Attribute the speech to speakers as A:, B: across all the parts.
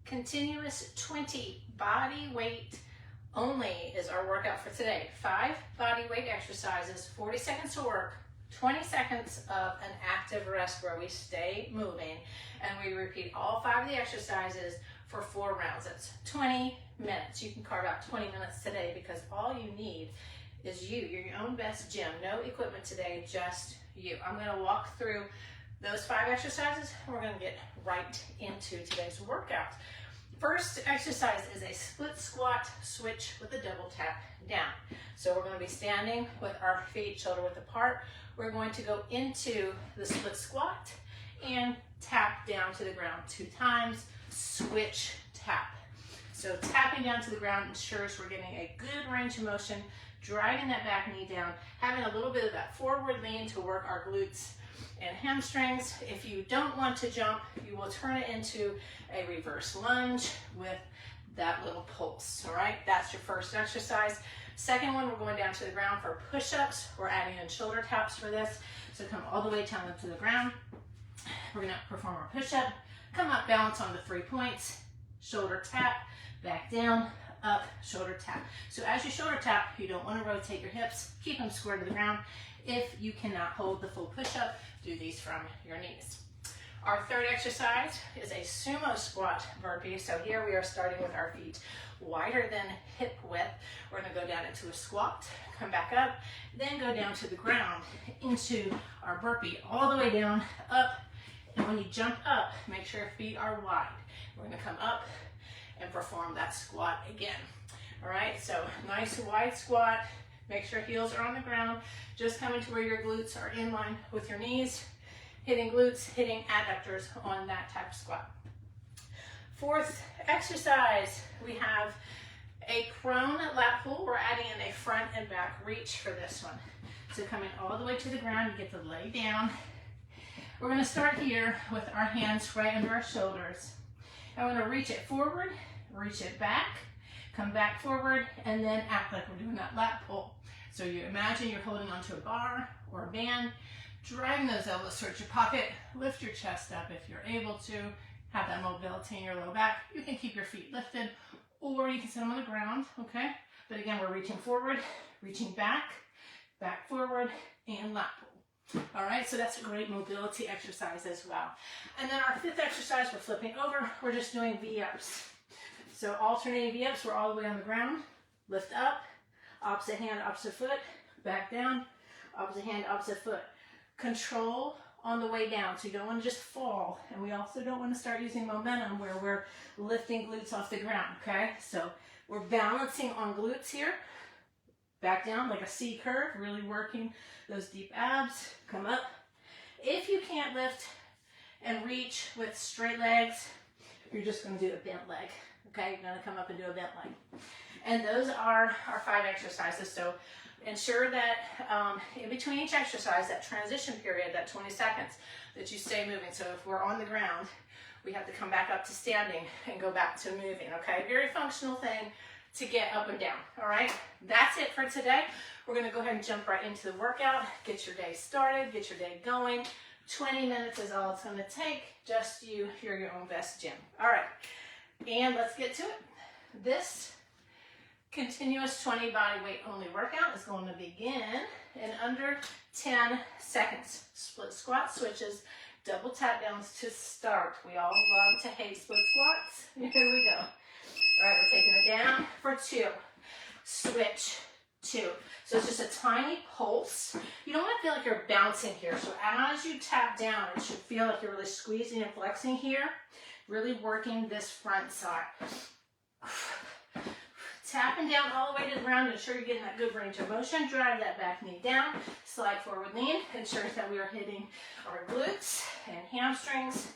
A: continuous 20 body weight only is our workout for today. 5 body weight exercises, 40 seconds to work, 20 seconds of an active rest where we stay moving, and we repeat all 5 of the exercises for 4 rounds. That's 20 minutes. You can carve out 20 minutes today because all you need is you. You're your own best gym. No equipment today, just you. I'm going to walk through those 5 exercises, and we're going to get right into today's workout. First exercise is a split squat switch with a double tap down. So we're going to be standing with our feet shoulder width apart. We're going to go into the split squat and tap down to the ground 2 times, switch, tap. So tapping down to the ground ensures we're getting a good range of motion, driving that back knee down, having a little bit of that forward lean to work our glutes and hamstrings. If you don't want to jump, you will turn it into a reverse lunge with that little pulse. All right, that's your first exercise. Second one, we're going down to the ground for push-ups. We're adding in shoulder taps for this. So come all the way down to the ground. We're going to perform our push-up. Come up, balance on the 3 points, shoulder tap, back down, up, shoulder tap. So as you shoulder tap, you don't want to rotate your hips. Keep them square to the ground. If you cannot hold the full push-up, do these from your knees. Our third exercise is a sumo squat burpee. So here we are starting with our feet wider than hip width. We're going to go down into a squat, come back up, then go down to the ground into our burpee, all the way down, up. And when you jump up, make sure your feet are wide. We're going to come up and perform that squat again. All right, so nice wide squat. Make sure heels are on the ground, just coming to where your glutes are in line with your knees, hitting glutes, hitting adductors on that type of squat. Fourth exercise, we have a prone lat pull. We're adding in a front and back reach for this one. So coming all the way to the ground, you get to lay down. We're going to start here with our hands right under our shoulders. I'm going to reach it forward, reach it back, come back forward, and then act like we're doing that lat pull. So you imagine you're holding onto a bar or a band, driving those elbows towards your pocket, lift your chest up if you're able to, have that mobility in your low back. You can keep your feet lifted, or you can sit them on the ground, okay? But again, we're reaching forward, reaching back, back forward, and lat pull. All right, so that's a great mobility exercise as well. And then our fifth exercise, we're flipping over. We're just doing V-ups. So alternating V-ups, we're all the way on the ground, lift up, opposite hand, opposite foot, back down, opposite hand, opposite foot. Control on the way down, so you don't want to just fall, and we also don't want to start using momentum where we're lifting glutes off the ground, okay? So we're balancing on glutes here, back down like a C curve, really working those deep abs, come up. If you can't lift and reach with straight legs, you're just going to do a bent leg. Okay, you're going to come up and do a bent leg. And those are our 5 exercises. So ensure that in between each exercise, that transition period, that 20 seconds, that you stay moving. So if we're on the ground, we have to come back up to standing and go back to moving. Okay, very functional thing to get up and down. All right, that's it for today. We're going to go ahead and jump right into the workout, get your day started, get your day going. 20 minutes is all it's going to take. Just you, you're your own best gym. All right. And let's get to it. This continuous 20 body weight only workout is going to begin in under 10 seconds. Split squat switches, double tap downs to start. We all love to hate split squats. Here we go. All right, we're taking it down for 2. Switch, 2. So it's just a tiny pulse. You don't want to feel like you're bouncing here. So as you tap down, it should feel like you're really squeezing and flexing here. Really working this front side. Tapping down all the way to the ground, ensure you're getting that good range of motion. Drive that back knee down, slide forward lean, ensure that we are hitting our glutes and hamstrings.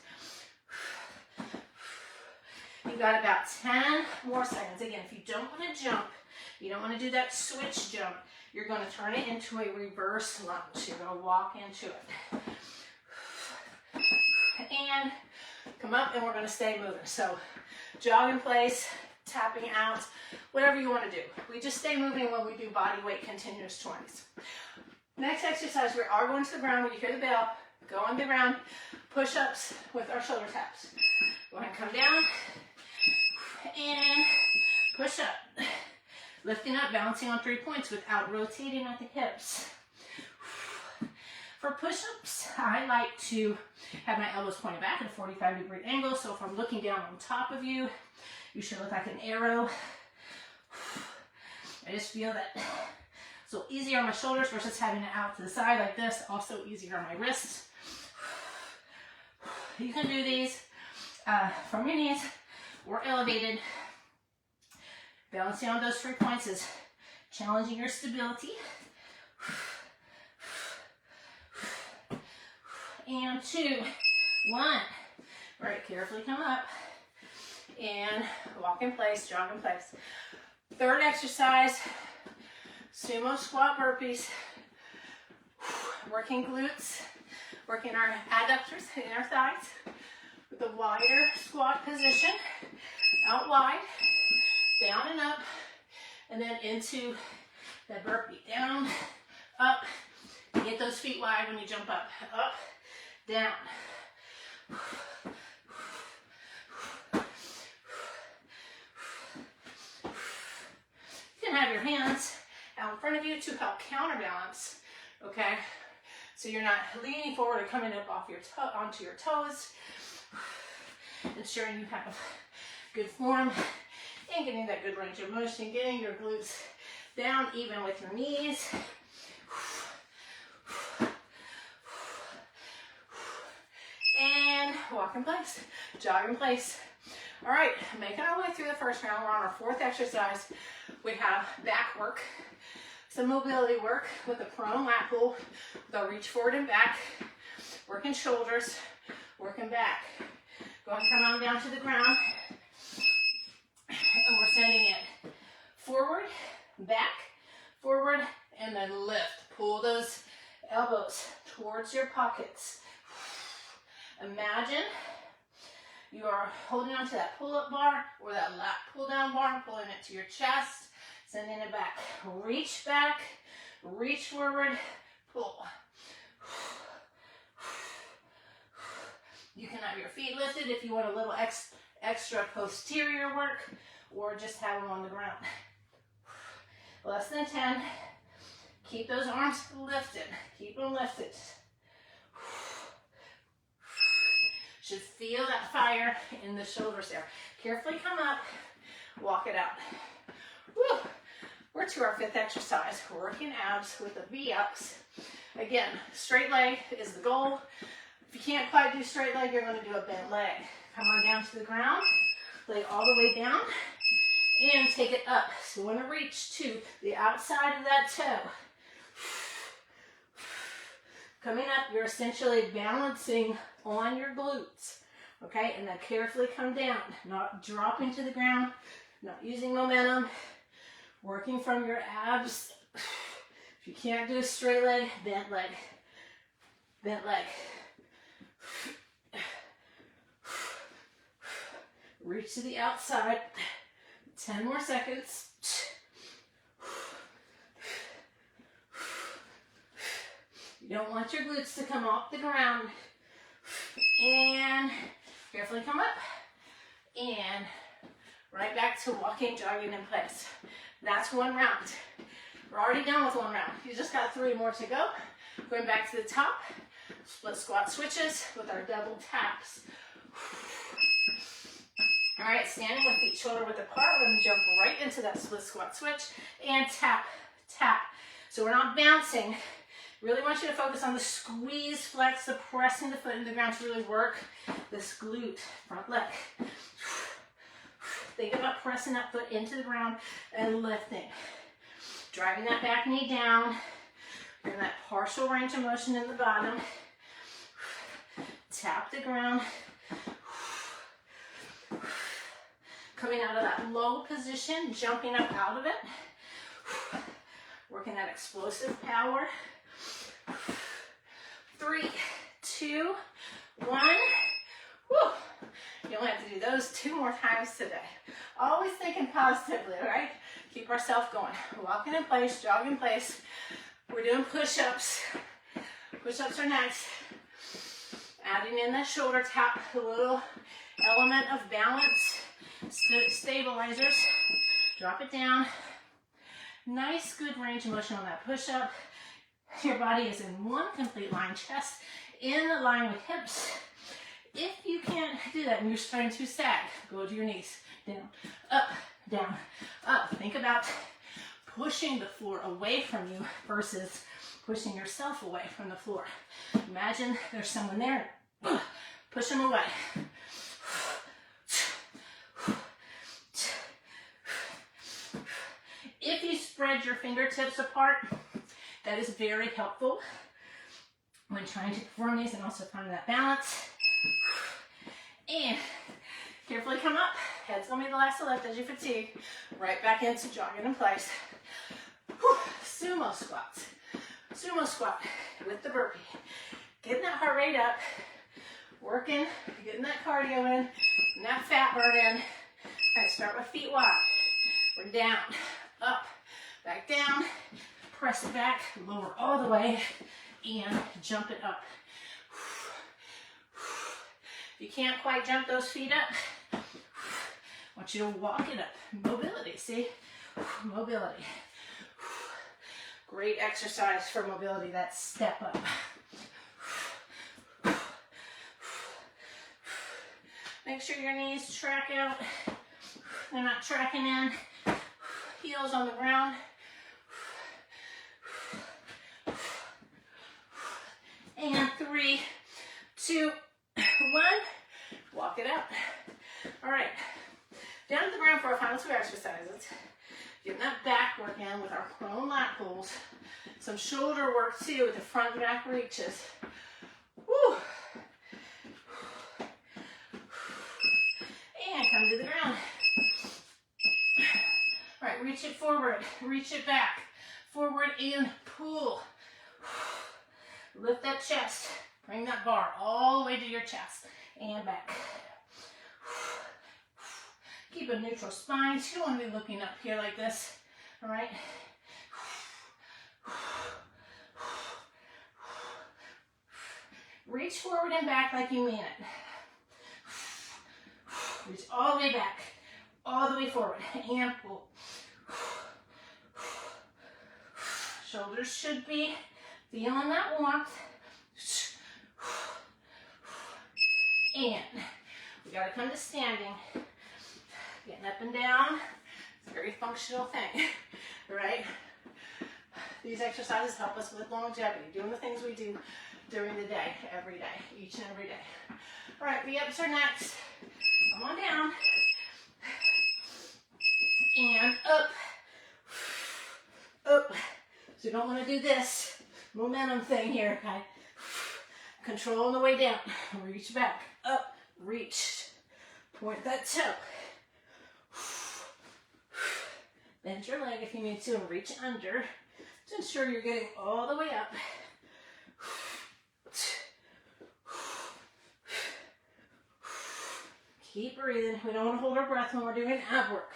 A: You've got about 10 more seconds. Again, if you don't want to jump, you don't want to do that switch jump, you're going to turn it into a reverse lunge. You're going to walk into it. And come up, and we're going to stay moving. So jog in place, tapping out, whatever you want to do. We just stay moving when we do body weight continuous 20s. Next exercise, we are going to the ground. When you hear the bell, go on the ground, push-ups with our shoulder taps. Go ahead and come down, Push up. Lifting up, balancing on 3 points without rotating at the hips. For push-ups, I like to have my elbows pointed back at a 45-degree angle. So if I'm looking down on top of you, you should look like an arrow. I just feel that so easier on my shoulders versus having it out to the side like this. Also easier on my wrists. You can do these from your knees or elevated. Balancing on those 3 points is challenging your stability. And 2, 1. All right, carefully come up and walk in place, jog in place. Third exercise, sumo squat burpees. Working glutes, working our adductors and our thighs with a wider squat position, out wide, down and up, and then into that burpee. Down, up, get those feet wide when you jump up, down. You can have your hands out in front of you to help counterbalance, okay? So you're not leaning forward or coming up off your onto your toes, ensuring you have good form and getting that good range of motion, getting your glutes down even with your knees. And walk in place, jog in place. All right, making our way through the first round. We're on our fourth exercise. We have back work, some mobility work with a prone lat pull. They'll reach forward and back, working shoulders, working back. Go and come on down to the ground. And we're sending it forward, and then lift. Pull those elbows towards your pockets. Imagine you are holding onto that pull-up bar or that lat pull-down bar, pulling it to your chest, sending it back. Reach back, reach forward, pull. You can have your feet lifted if you want a little extra posterior work, or just have them on the ground. Less than 10. Keep those arms lifted. Keep them lifted. Should feel that fire in the shoulders there. Carefully come up, walk it out. Woo. We're to our fifth exercise, working abs with the V-ups. Again, straight leg is the goal. If you can't quite do straight leg, you're going to do a bent leg. Come on down to the ground, lay all the way down, and take it up. So you want to reach to the outside of that toe. Coming up, you're essentially balancing on your glutes, okay? And then carefully come down, not dropping to the ground, not using momentum, working from your abs. If you can't do a straight leg, bent leg, bent leg. Reach to the outside, 10 more seconds. You don't want your glutes to come off the ground. And carefully come up. And right back to walking, jogging in place. That's one round. We're already done with one round. You just got 3 more to go. Going back to the top. Split squat switches with our double taps. All right, standing with feet shoulder width apart. We're going to jump right into that split squat switch and tap, tap. So we're not bouncing. Really want you to focus on the squeeze, flex, the pressing the foot into the ground to really work this glute, front leg. Think about pressing that foot into the ground and lifting. Driving that back knee down. Bring that partial range of motion in the bottom. Tap the ground. Coming out of that low position, jumping up out of it. Working that explosive power. 3, 2, 1. Woo. You only have to do those 2 more times today. Always thinking positively, all right? Keep ourselves going. Walking in place, jogging in place. We're doing push-ups. Push-ups are next. Adding in that shoulder tap, a little element of balance, stabilizers. Drop it down. Nice, good range of motion on that push-up. Your body is in one complete line, chest in line with hips. If you can't do that and you're starting to sag, go to your knees. Down, up, down, up. Think about pushing the floor away from you versus pushing yourself away from the floor. Imagine there's someone there. Push them away. If you spread your fingertips apart, that is very helpful when trying to perform these and also find that balance. And carefully come up. Head's gonna be the last to lift as you fatigue. Right back into jogging in place. Sumo squats. Sumo squat with the burpee. Getting that heart rate up. Working, getting that cardio in, and that fat burn in. All right, start with feet wide. We're down, up, back down. Press it back, lower all the way, and jump it up. If you can't quite jump those feet up, I want you to walk it up. Mobility, see? Mobility. Great exercise for mobility, that step up. Make sure your knees track out. They're not tracking in. Heels on the ground. And 3, 2, 1. Walk it out. All right. Down to the ground for our final 2 exercises. Getting that back work in with our prone lat pulls. Some shoulder work too with the front and back reaches. Woo. And come to the ground. All right, reach it forward, reach it back. Forward and pull. Lift that chest. Bring that bar all the way to your chest and back. Keep a neutral spine. You don't want to be looking up here like this. All right. Reach forward and back like you mean it. Reach all the way back, all the way forward, and pull. Shoulders should be feeling that warmth. And we got to come to standing. Getting up and down. It's a very functional thing, right? These exercises help us with longevity, doing the things we do during the day, every day, each and every day. All right, re-ups are next. Come on down. And up. Up. So you don't want to do this momentum thing here, okay? Control on the way down. Reach back. Up. Reach. Point that toe. Bend your leg if you need to and reach under to ensure you're getting all the way up. Keep breathing. We don't want to hold our breath when we're doing ab work.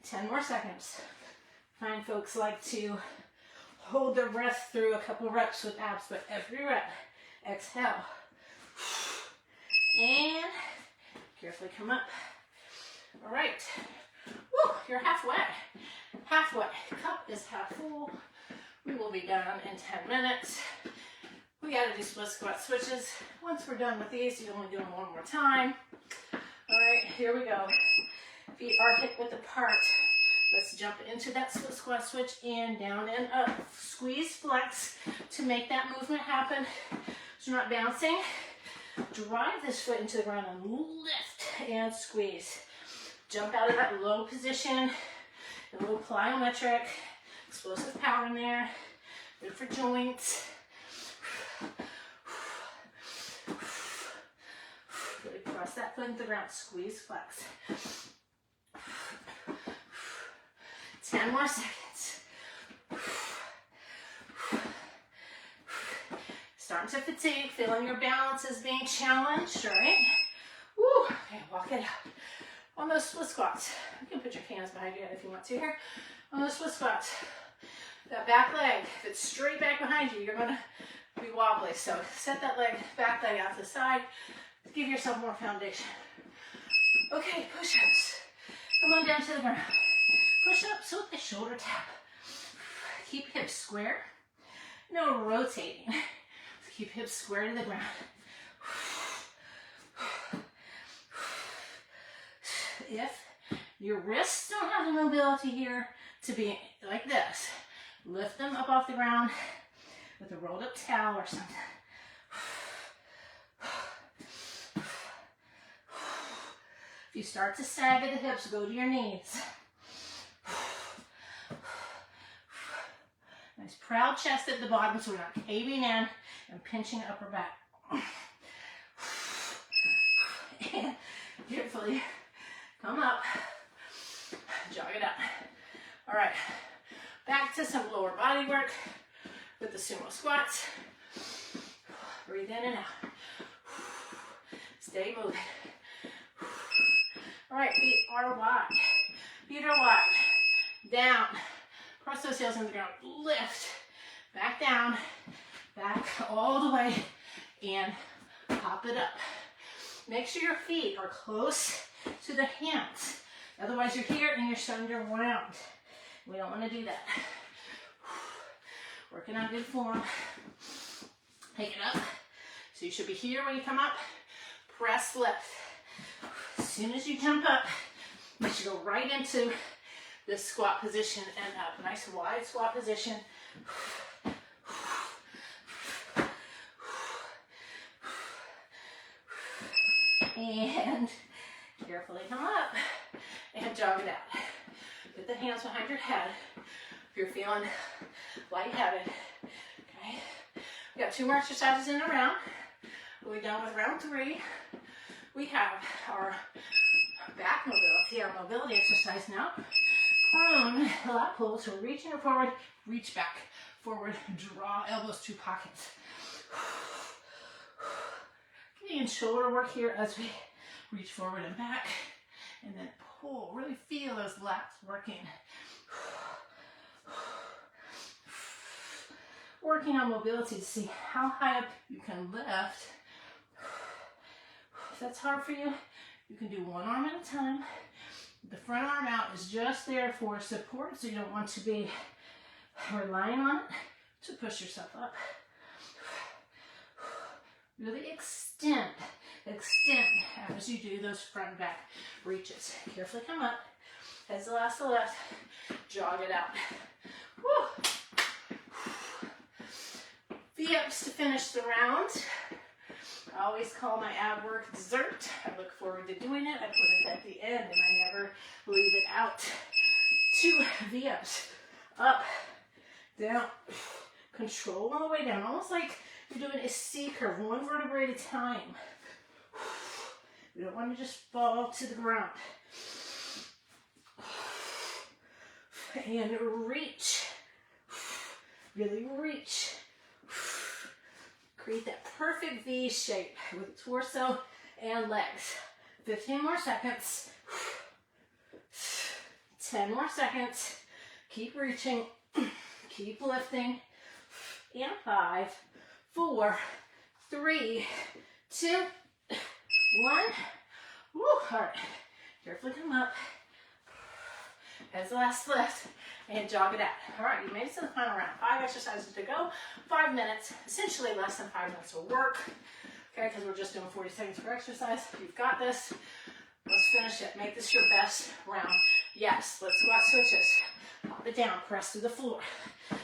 A: 10 more seconds. Find folks like to hold their breath through a couple reps with abs, but every rep, exhale. And carefully come up. All right. Woo, you're halfway. Halfway. Cup is half full. We will be done in 10 minutes. We got to do split squat switches. Once we're done with these, you only do them one more time. All right, here we go. Feet are hip width apart. Let's jump into that split squat switch and down and up. Squeeze, flex to make that movement happen. So you're not bouncing. Drive this foot into the ground and lift and squeeze. Jump out of that low position. A little plyometric. Explosive power in there. Good for joints. Really press that foot into the ground. Squeeze, flex. 10 more seconds. Starting to fatigue, feeling your balance is being challenged, right? Woo. Okay, walk it out. On those split squats, you can put your hands behind your head if you want to here. On those split squats, that back leg, if it's straight back behind you, you're gonna be wobbly. So set that back leg out to the side. Give yourself more foundation. Okay, push-ups. Come on down to the ground. Push up so the shoulder tap. Keep hips square. No rotating. Keep hips square to the ground. If your wrists don't have the mobility here to be like this, lift them up off the ground with a rolled up towel or something. If you start to sag at the hips, go to your knees. Nice proud chest at the bottom so we're not caving in and pinching upper back. And beautifully come up, jog it out. All right, back to some lower body work with the sumo squats. Breathe in and out. Stay moving. All right, feet are wide. Feet are wide. Down. Cross those heels on the ground. Lift. Back down. Back all the way. And pop it up. Make sure your feet are close to the hands. Otherwise, you're here and you're underwound. We don't want to do that. Working on good form. Take it up. So you should be here when you come up. Press lift. As soon as you jump up, you should go right into this squat position and up. Nice wide squat position. And carefully come up and jog it out. Put the hands behind your head if you're feeling lightheaded. Okay. We got 2 more exercises in a round. We'll be done with round 3. We have our back mobility, our mobility exercise now. Prone lat pull, so reaching forward, reach back, forward, draw elbows to pockets. Getting shoulder work here as we reach forward and back, and then pull. Really feel those lats working. Working on mobility to see how high up you can lift. If that's hard for you, you can do one arm at a time. The front arm out is just there for support, so you don't want to be relying on it to push yourself up. Really extend as you do those front and back reaches. Carefully come up. Heads the last to left. Jog it out. Woo. V-ups to finish the round. I always call my ab work dessert. I look forward to doing it. I put it at the end and I never leave it out. 2 V-ups. Up, down. Control on the way down. Almost like you're doing a C curve, 1 vertebrae at a time. You don't want to just fall to the ground. And reach. Really reach. Create that perfect V shape with torso and legs. 15 more seconds. 10 more seconds. Keep reaching. Keep lifting. And 5, 4, 3, 2, 1. Woo, all right. Carefully come up. As the last lift. And jog it out. All right, you made it to the final round. 5 exercises to go. 5 minutes, essentially less than 5 minutes of work. Okay, because we're just doing 40 seconds per exercise. You've got this. Let's finish it. Make this your best round. Yes, let's squat switches. Pop it down, press to the floor.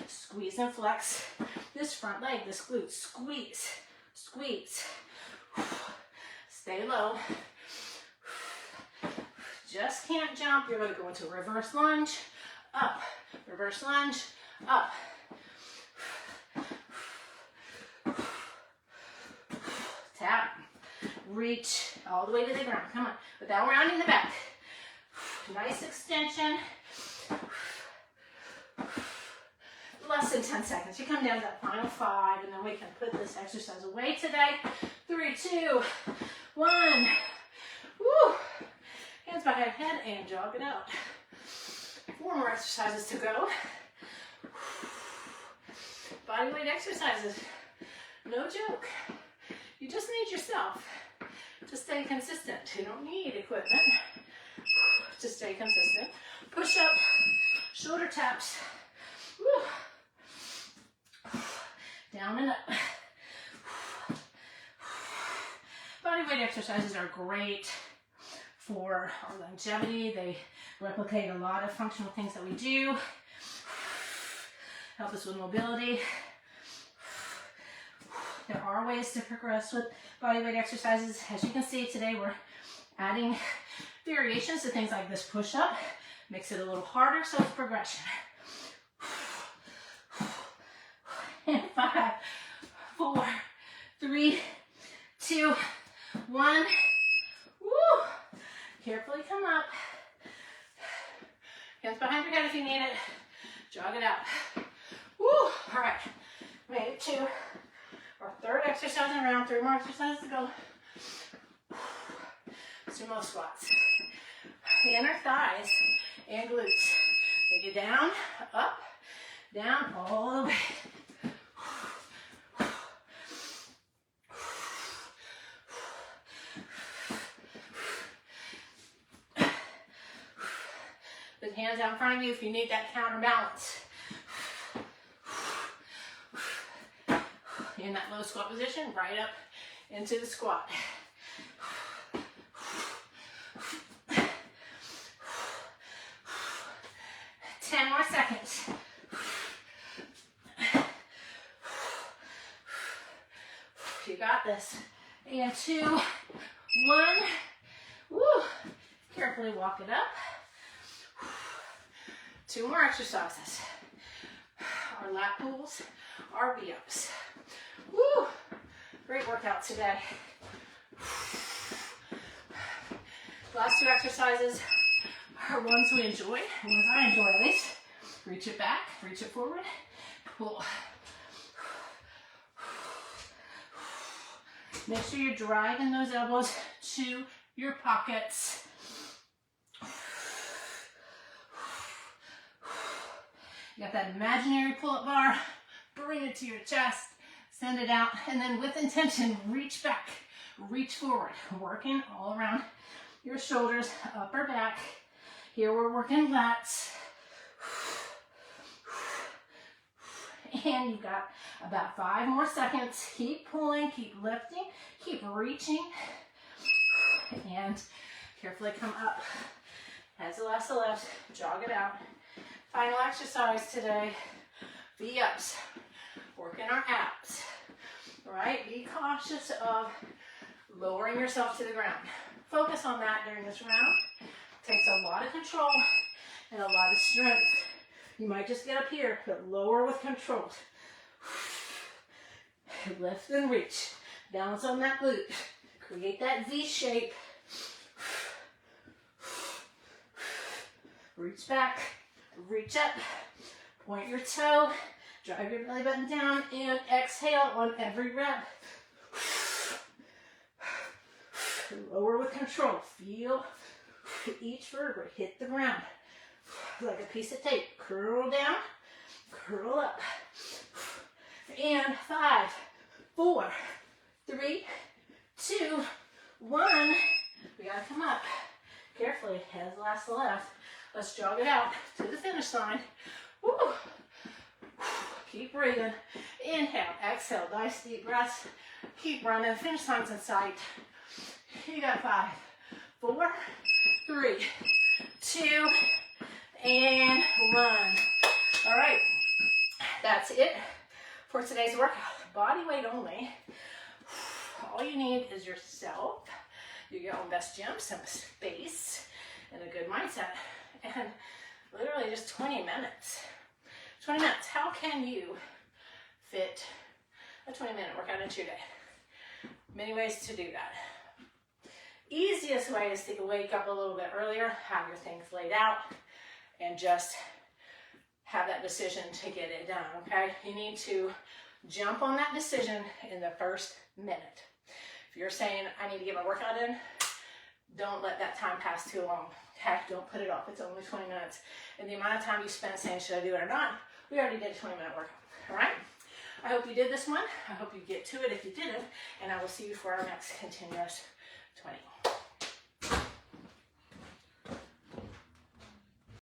A: Squeeze and flex this front leg, this glute. Squeeze, squeeze. Stay low. Just can't jump. You're going to go into a reverse lunge. Up, reverse lunge, up. Tap, reach all the way to the ground. Come on, without rounding the back. Nice extension. Less than 10 seconds. You come down to that final 5, and then we can put this exercise away today. 3, 2, 1. Woo! Hands behind head and jog it out. 4 more exercises to go. Bodyweight exercises. No joke. You just need yourself to stay consistent. You don't need equipment to stay consistent. Push up, Shoulder taps. Woo. Down and up. Bodyweight exercises are great for our longevity. They replicate a lot of functional things that we do. Help us with mobility. There are ways to progress with bodyweight exercises. As you can see today, we're adding variations to things like this push-up. Makes it a little harder, so it's progression. And 5, 4, 3, 2, 1. Woo! Carefully come up. Hands behind your head if you need it. Jog it out. Woo! All right. Made it to our third exercise in a round. 3 more exercises to go. Sumo squats. The inner thighs and glutes. Bring it down, up, down, all the way. Put hands out in front of you if you need that counterbalance. In that low squat position, right up into the squat. 10 more seconds. You got this. And 2, 1. Woo. Carefully walk it up. 2 more exercises. Our lat pulls, our V-ups. Woo! Great workout today. Last 2 exercises are ones we enjoy, ones I enjoy at least. Reach it back, reach it forward, pull. Make sure you're driving those elbows to your pockets. You got that imaginary pull-up bar, bring it to your chest, send it out, and then with intention, reach back, reach forward, working all around your shoulders, upper back. Here we're working lats. And you've got about 5 more seconds. Keep pulling, keep lifting, keep reaching. And carefully come up. As the last left, jog it out. Final exercise today, V-ups. Working our abs. All right, be cautious of lowering yourself to the ground. Focus on that during this round. Takes a lot of control and a lot of strength. You might just get up here, but lower with control. Lift and reach. Balance on that glute. Create that V shape. Reach back, reach up, point your toe, drive your belly button down, and exhale on every rep. Lower with control. Feel each vertebrae hit the ground like a piece of tape. Curl down, curl up. And 5, 4, 3, 2, 1. We gotta come up. Carefully, as last to left. Let's jog it out to the finish line. Woo. Keep breathing. Inhale, exhale, nice deep breaths. Keep running. Finish line's in sight. You got 5, 4, 3, 2, and 1. All right, that's it for today's workout. Body weight only. All you need is yourself, your own best gym, some space, and a good mindset. And literally just 20 minutes. 20 minutes. How can you fit a 20-minute workout into your day? Many ways to do that. Easiest way is to wake up a little bit earlier, have your things laid out, and just have that decision to get it done, okay? You need to jump on that decision in the first minute. If you're saying, I need to get my workout in, don't let that time pass too long, okay? Don't put it off. It's only 20 minutes. And the amount of time you spend saying, should I do it or not? We already did a 20-minute workout, all right? I hope you did this one. I hope you get to it if you didn't, and I will see you for our next continuous 20.